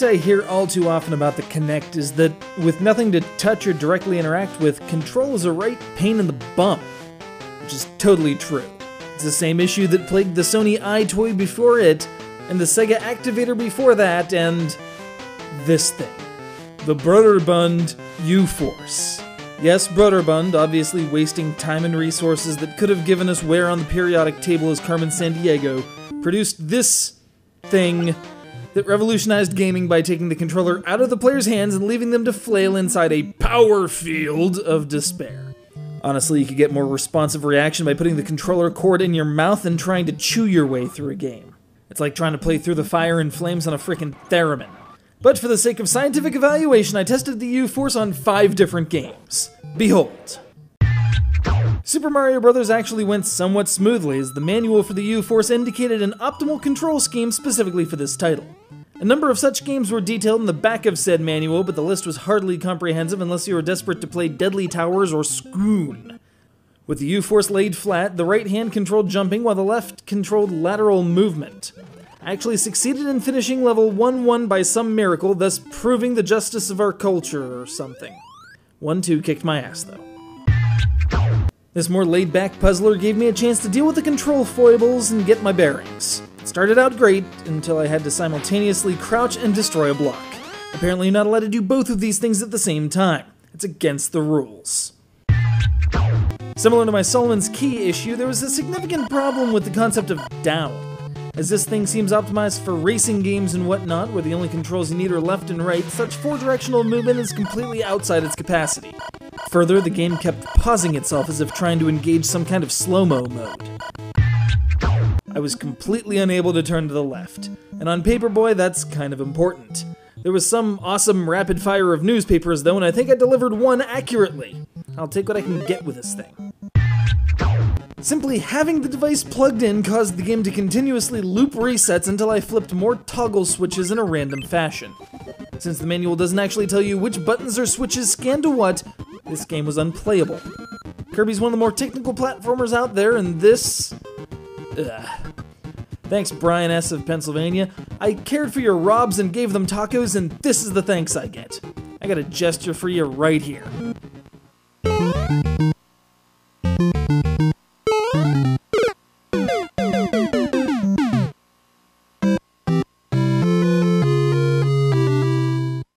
complaint I hear all too often about the Kinect is that, with nothing to touch or directly interact with, control is a right pain in the bum. Which is totally true. It's the same issue that plagued the Sony iToy before it, and the Sega Activator before that, and this thing. The Broderbund U-Force. Yes, Broderbund, obviously wasting time and resources that could have given us wear on the periodic table as Carmen Sandiego, produced this thing that revolutionized gaming by taking the controller out of the player's hands and leaving them to flail inside a power field of despair. Honestly, you could get more responsive reaction by putting the controller cord in your mouth and trying to chew your way through a game. It's like trying to play through the fire and flames on a frickin' theremin. But for the sake of scientific evaluation, I tested the U-Force on 5 different games. Behold. Super Mario Bros. Actually went somewhat smoothly, as the manual for the U-Force indicated an optimal control scheme specifically for this title. A number of such games were detailed in the back of said manual, but the list was hardly comprehensive unless you were desperate to play Deadly Towers or Scoon. With the U-Force laid flat, the right hand controlled jumping while the left controlled lateral movement. I actually succeeded in finishing level 1-1 by some miracle, thus proving the justice of our culture or something. 1-2 kicked my ass, though. This more laid-back puzzler gave me a chance to deal with the control foibles and get my bearings. It started out great, until I had to simultaneously crouch and destroy a block. Apparently you're not allowed to do both of these things at the same time. It's against the rules. Similar to my Solomon's Key issue, there was a significant problem with the concept of down. As this thing seems optimized for racing games and whatnot, where the only controls you need are left and right, such 4-directional movement is completely outside its capacity. Further, the game kept pausing itself as if trying to engage some kind of slow-mo mode. I was completely unable to turn to the left, and on Paperboy, that's kind of important. There was some awesome rapid fire of newspapers though, and I think I delivered one accurately. I'll take what I can get with this thing. Simply having the device plugged in caused the game to continuously loop resets until I flipped more toggle switches in a random fashion. Since the manual doesn't actually tell you which buttons or switches scan to what, this game was unplayable. Kirby's one of the more technical platformers out there, and this... Thanks, Brian S. of Pennsylvania. I cared for your Robs and gave them tacos, and this is the thanks I get. I got a gesture for you right here.